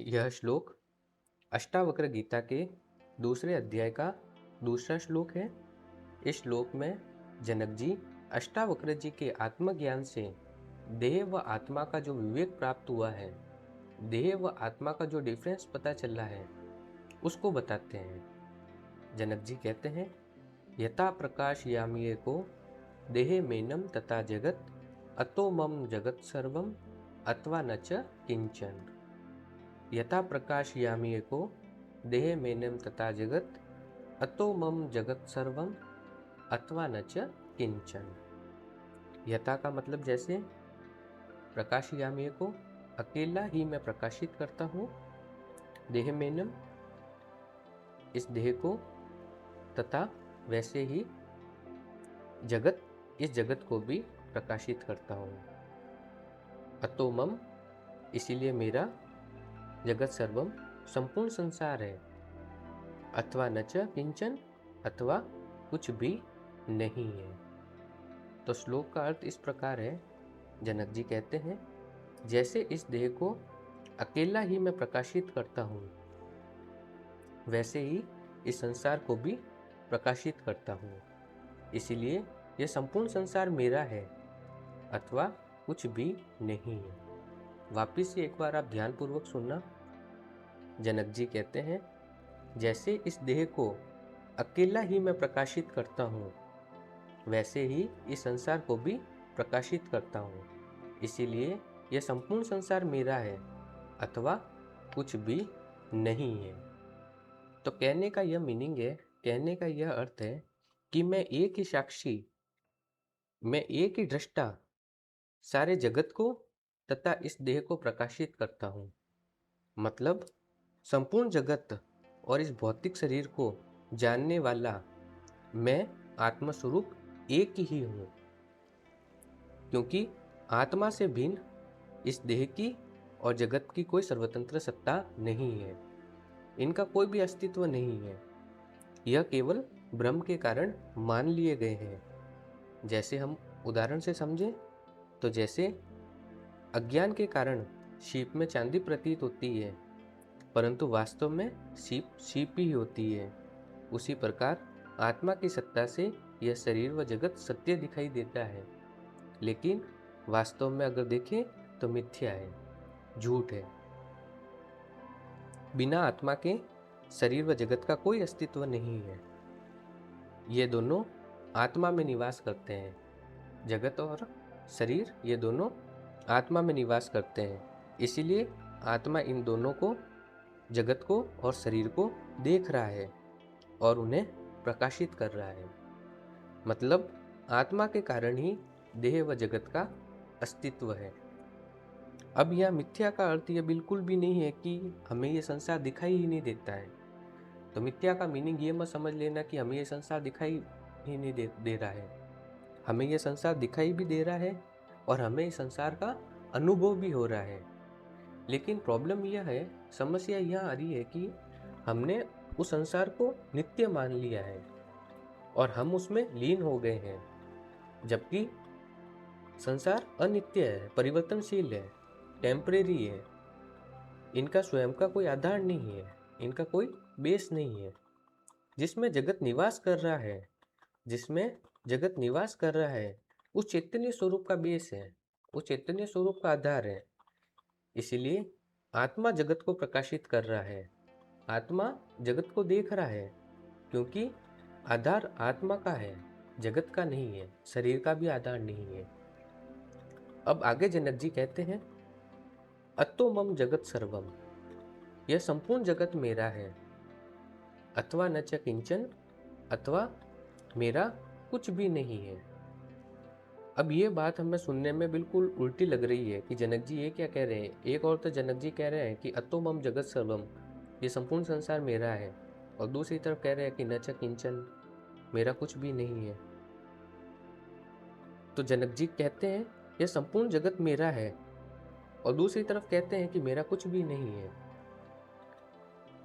यह श्लोक अष्टावक्र गीता के दूसरे अध्याय का दूसरा श्लोक है। इस श्लोक में जनक जी अष्टावक्र जी के आत्मज्ञान से देह व आत्मा का जो विवेक प्राप्त हुआ है, देह व आत्मा का जो डिफरेंस पता चला है, उसको बताते हैं। जनक जी कहते हैं, यथा प्रकाश यामिये को देहे मेनम तथा जगत अतो मम जगत सर्वम अथवा न च किंचन। यथा प्रकाश यामिये को देहे मेनम तथा जगत अतो मम जगत सर्वम अथवा न च किंचन। यथा का मतलब जैसे, प्रकाश यामिये को अकेला ही मैं प्रकाशित करता हूँ, देह मेनम इस देह को, तथा वैसे ही जगत इस जगत को भी प्रकाशित करता हूँ। अतो मम इसीलिए मेरा जगत सर्वम संपूर्ण संसार है, अथवा न च किंचन अथवा कुछ भी नहीं है। तो श्लोक का अर्थ इस प्रकार है। जनक जी कहते हैं, जैसे इस देह को अकेला ही मैं प्रकाशित करता हूँ, वैसे ही इस संसार को भी प्रकाशित करता हूँ। इसीलिए यह संपूर्ण संसार मेरा है अथवा कुछ भी नहीं है। वापिस से एक बार आप ध्यानपूर्वक सुनना। जनक जी कहते हैं, जैसे इस देह को अकेला ही मैं प्रकाशित करता हूँ, वैसे ही इस संसार को भी प्रकाशित करता हूँ। इसीलिए यह संपूर्ण संसार मेरा है अथवा कुछ भी नहीं है। तो कहने का यह मीनिंग है, कहने का यह अर्थ है कि मैं एक ही साक्षी, मैं एक ही दृष्टा सारे जगत को तथा इस देह को प्रकाशित करता हूँ। मतलब संपूर्ण जगत और इस भौतिक शरीर को जानने वाला मैं आत्मस्वरूप एक ही हूँ, क्योंकि आत्मा से भिन्न इस देह की और जगत की कोई सर्वतंत्र सत्ता नहीं है। इनका कोई भी अस्तित्व नहीं है। यह केवल ब्रह्म के कारण मान लिए गए हैं। जैसे हम उदाहरण से समझें तो जैसे अज्ञान के कारण सीप में चांदी प्रतीत होती है, परंतु वास्तव में सीप ही होती है। उसी प्रकार आत्मा की सत्ता से यह शरीर व जगत सत्य दिखाई देता है, लेकिन वास्तव में अगर देखें तो मिथ्या है, झूठ है। बिना आत्मा के शरीर व जगत का कोई अस्तित्व नहीं है। ये दोनों आत्मा में निवास करते हैं। जगत और शरीर ये दोनों आत्मा में निवास करते हैं। इसीलिए आत्मा इन दोनों को, जगत को और शरीर को देख रहा है और उन्हें प्रकाशित कर रहा है। मतलब आत्मा के कारण ही देह व जगत का अस्तित्व है। अब यह मिथ्या का अर्थ यह बिल्कुल भी नहीं है कि हमें यह संसार दिखाई ही नहीं देता है। तो मिथ्या का मीनिंग ये मत समझ लेना कि हमें यह संसार दिखाई ही नहीं दे रहा है। हमें यह संसार दिखाई भी दे रहा है और हमें इस संसार का अनुभव भी हो रहा है। लेकिन प्रॉब्लम यह है, समस्या यह आ रही है कि हमने उस संसार को नित्य मान लिया है और हम उसमें लीन हो गए हैं, जबकि संसार अनित्य है, परिवर्तनशील है, टेम्परेरी है। इनका स्वयं का कोई आधार नहीं है, इनका कोई बेस नहीं है। जिसमें जगत निवास कर रहा है, जिसमें जगत निवास कर रहा है, उस चैतन्य स्वरूप का बेस है, उस चैतन्य स्वरूप का आधार है। इसीलिए आत्मा जगत को प्रकाशित कर रहा है, आत्मा जगत को देख रहा है, क्योंकि आधार आत्मा का है, जगत का नहीं है, शरीर का भी आधार नहीं है। अब आगे जनक जी कहते हैं, अतो मम जगत सर्वम, यह संपूर्ण जगत मेरा है, अथवा न च किंचन, अथवा मेरा कुछ भी नहीं है। अब ये बात हमें सुनने में बिल्कुल उल्टी लग रही है कि जनक जी ये क्या कह रहे हैं। एक और तो जनक जी कह रहे हैं कि अतो मम जगत सर्वम, ये संपूर्ण संसार मेरा है, और दूसरी तरफ कह रहे हैं कि न च किंचन, मेरा कुछ भी नहीं है। तो जनक जी कहते हैं यह संपूर्ण जगत मेरा है, और दूसरी तरफ कहते हैं कि मेरा कुछ भी नहीं है।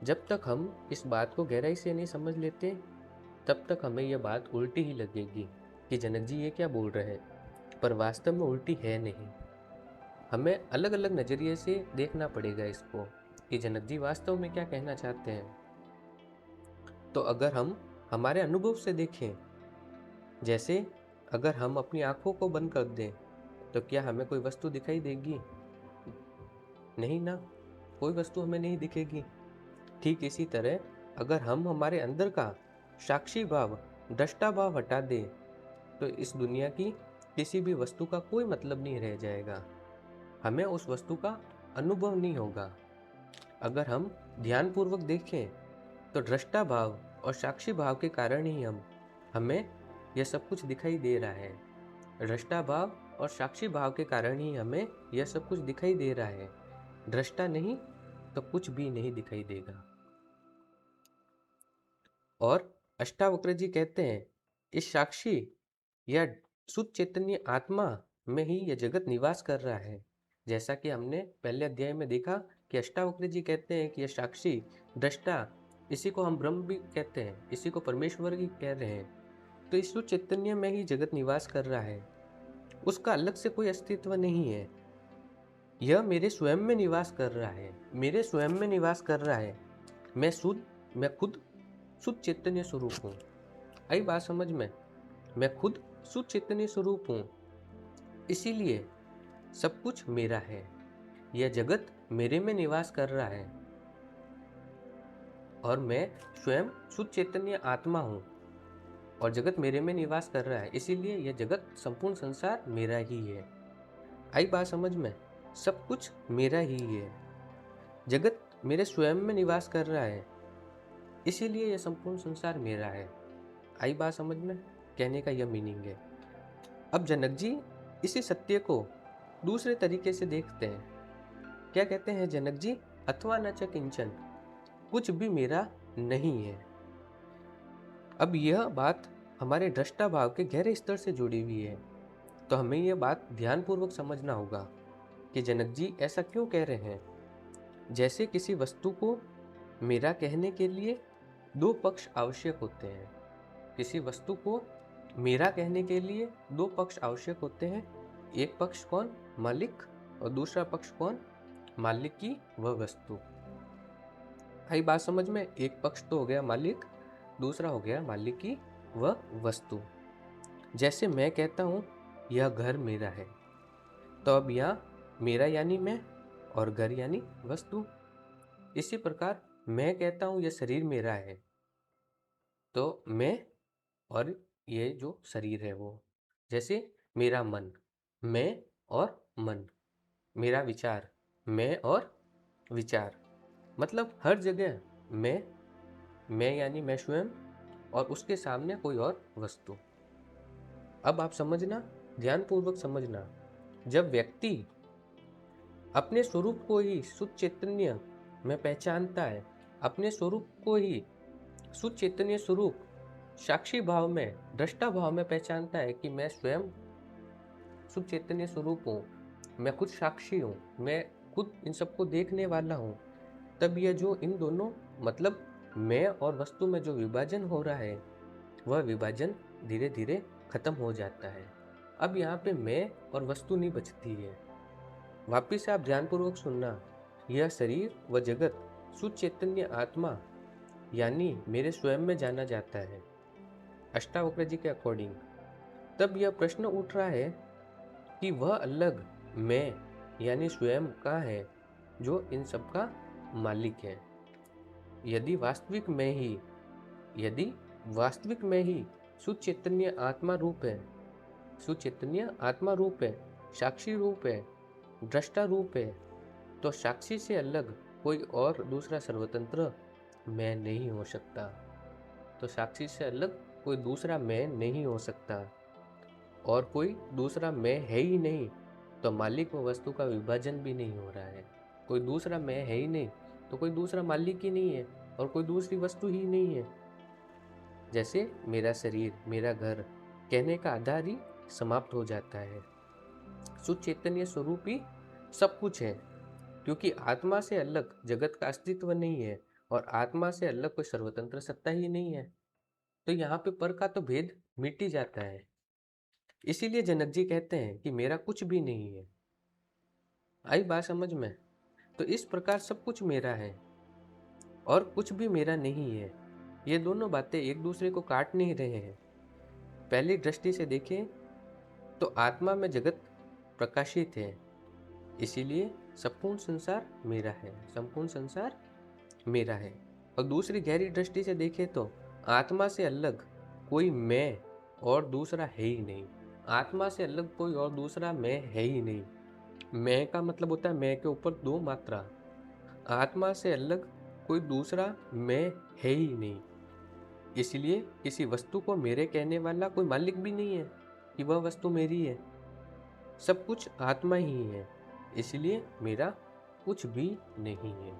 जब तक हम इस बात को गहराई से नहीं समझ लेते, तब तक हमें यह बात उल्टी ही लगेगी कि जनक जी ये क्या बोल रहे हैं, पर वास्तव में उल्टी है नहीं। हमें अलग अलग नज़रिए से देखना पड़ेगा इसको। कि जनक जी वास्तव में क्या कहना चाहते हैं। तो अगर हम हमारे अनुभव से देखें, जैसे अगर हम अपनी आंखों को बंद कर दें तो क्या हमें कोई वस्तु दिखाई देगी? नहीं ना, कोई वस्तु हमें नहीं दिखेगी। ठीक इसी तरह अगर हम हमारे अंदर का साक्षी भाव, दृष्टा भाव हटा दें तो इस दुनिया की किसी भी वस्तु का कोई मतलब नहीं रह जाएगा। हमें उस वस्तु का अनुभव नहीं होगा। अगर हम ध्यानपूर्वक देखें तो दृष्टा भाव और साक्षी भाव के कारण ही हमें यह सब कुछ दिखाई दे रहा है। दृष्टा भाव और साक्षी भाव के कारण ही हमें यह सब कुछ दिखाई दे रहा है। दृष्टा नहीं तो कुछ भी नहीं दिखाई देगा। और अष्टावक्र जी कहते हैं इस साक्षी या शुद्ध चैतन्य आत्मा में ही यह जगत निवास कर रहा है। जैसा कि हमने पहले अध्याय में देखा कि अष्टावक्र जी कहते हैं कि यह साक्षी, दृष्टा, इसी को हम ब्रह्म भी कहते हैं, इसी को परमेश्वर भी कह रहे हैं। तो इस शुद्ध चैतन्य में ही जगत निवास कर रहा है, उसका अलग से कोई अस्तित्व नहीं है। यह मेरे स्वयं में निवास कर रहा है, मेरे स्वयं में निवास कर रहा है। मैं खुद शुद्ध चैतन्य स्वरूप हूँ। आई बात समझ में? मैं खुद शुद्ध चैतन्य स्वरूप हूँ, इसीलिए सब कुछ मेरा है। यह जगत मेरे में निवास कर रहा है और मैं स्वयं शुद्ध चैतन्य आत्मा हूँ और जगत मेरे में निवास कर रहा है, इसीलिए यह जगत, संपूर्ण संसार मेरा ही है। आई बात समझ में? सब कुछ मेरा ही है। जगत मेरे स्वयं में निवास कर रहा है, इसीलिए यह संपूर्ण संसार मेरा है। आई बात समझ में? कहने का यह मीनिंग है। अब जनक जी इसी सत्य को दूसरे तरीके से देखते हैं। क्या कहते हैं जनक जी? अथवा न च किंचन, कुछ भी मेरा नहीं है। अब यह बात हमारे दृष्टा भाव के गहरे स्तर से जुड़ी हुई है, तो हमें यह बात ध्यानपूर्वक समझना होगा कि जनक जी ऐसा क्यों कह रहे हैं। जैसे किसी वस्तु को मेरा कहने के लिए दो पक्ष आवश्यक होते हैं। किसी वस्तु को मेरा कहने के लिए दो पक्ष आवश्यक होते हैं। एक पक्ष कौन? मालिक। और दूसरा पक्ष कौन? मालिक की वह वस्तु। आई बात समझ में? एक पक्ष तो हो गया मालिक, दूसरा हो गया मालिक की वह वस्तु। जैसे मैं कहता हूँ यह घर मेरा है, तो अब यहाँ मेरा यानी मैं और घर यानी वस्तु। इसी प्रकार मैं कहता हूँ यह शरीर मेरा है, तो मैं और ये जो शरीर है वो। जैसे मेरा मन, मैं और मन। मेरा विचार, मैं और विचार। मतलब हर जगह मैं यानी मैं स्वयं और उसके सामने कोई और वस्तु। अब आप समझना, ध्यानपूर्वक समझना। जब व्यक्ति अपने स्वरूप को ही शुद्ध चैतन्य में पहचानता है, अपने स्वरूप को ही शुद्ध चैतन्य स्वरूप साक्षी भाव में, दृष्टा भाव में पहचानता है कि मैं स्वयं शुद्ध चैतन्य स्वरूप हूँ, मैं खुद साक्षी हूँ, मैं खुद इन सबको देखने वाला हूँ, तब यह जो इन दोनों मतलब मैं और वस्तु में जो विभाजन हो रहा है, वह विभाजन धीरे धीरे खत्म हो जाता है। अब यहाँ पे मैं और वस्तु नहीं बचती है। वापिस से आप ध्यानपूर्वक सुनना। यह शरीर व जगत शुद्ध चैतन्य आत्मा यानी मेरे स्वयं में जाना जाता है, अष्टावक्र जी के अकॉर्डिंग। तब यह प्रश्न उठ रहा है कि वह अलग मैं यानी स्वयं कहाँ है जो इन सब का मालिक है। यदि वास्तविक में ही शुद्ध चैतन्य आत्मा रूप है, शुद्ध चैतन्य आत्मा रूप है, साक्षी रूप है, दृष्टा रूप है, तो साक्षी से अलग कोई और दूसरा सर्वतंत्र मैं नहीं हो सकता। तो साक्षी से अलग कोई दूसरा मैं नहीं हो सकता और कोई दूसरा मैं है ही नहीं, तो मालिक व वस्तु का विभाजन भी नहीं हो रहा है। कोई दूसरा मैं है ही नहीं तो कोई दूसरा मालिक ही नहीं है और कोई दूसरी वस्तु ही नहीं है। जैसे मेरा शरीर, मेरा घर कहने का आधार ही समाप्त हो जाता है। शुद्ध चैतन्य स्वरूप ही सब कुछ है, क्योंकि आत्मा से अलग जगत का अस्तित्व नहीं है और आत्मा से अलग कोई सर्वतंत्र सत्ता ही नहीं है। तो यहाँ पे पर का तो भेद मिट ही जाता है। इसीलिए जनक जी कहते हैं कि मेरा कुछ भी नहीं है। आई बात समझ में? तो इस प्रकार सब कुछ मेरा है और कुछ भी मेरा नहीं है। ये दोनों बातें एक दूसरे को काट नहीं रहे हैं। पहली दृष्टि से देखें तो आत्मा में जगत प्रकाशित है, इसीलिए संपूर्ण संसार मेरा है, संपूर्ण संसार मेरा है। और दूसरी गहरी दृष्टि से देखें तो आत्मा से अलग कोई मैं और दूसरा है ही नहीं। आत्मा से अलग कोई और दूसरा मैं है ही नहीं। मैं का मतलब होता है मैं के ऊपर दो मात्रा। आत्मा से अलग कोई दूसरा मैं है ही नहीं। इसलिए किसी वस्तु को मेरे कहने वाला कोई मालिक भी नहीं है कि वह वस्तु मेरी है। सब कुछ आत्मा ही है, इसलिए मेरा कुछ भी नहीं है।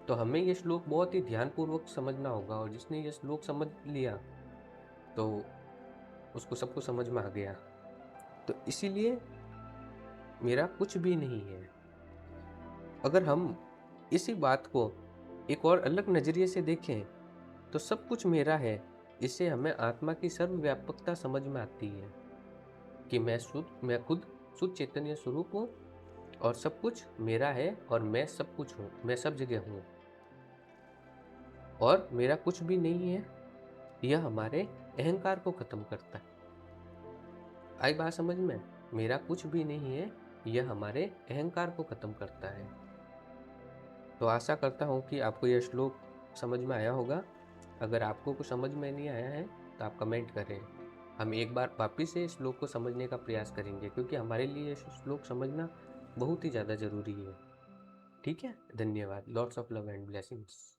तो हमें ये श्लोक बहुत ही ध्यानपूर्वक समझना होगा, और जिसने ये श्लोक समझ लिया तो उसको सब कुछ समझ में आ गया। तो इसीलिए मेरा कुछ भी नहीं है। अगर हम इसी बात को एक और अलग नजरिए से देखें तो सब कुछ मेरा है, इससे हमें आत्मा की सर्वव्यापकता समझ में आती है कि मैं खुद शुद्ध चैतन्य स्वरूप हूँ और सब कुछ मेरा है और मैं सब कुछ हूँ, मैं सब जगह हूँ और मेरा कुछ भी नहीं है। यह हमारे अहंकार को खत्म करता है। आई बात समझ में? मेरा कुछ भी नहीं है, यह हमारे अहंकार को खत्म करता है। तो आशा करता हूँ कि आपको यह श्लोक समझ में आया होगा। अगर आपको कुछ समझ में नहीं आया है तो आप कमेंट करें। हम एक बार वापिस से इस श्लोक को समझने का प्रयास करेंगे, क्योंकि हमारे लिए ये श्लोक समझना बहुत ही ज़्यादा ज़रूरी है। ठीक है, धन्यवाद। Lots of love and blessings.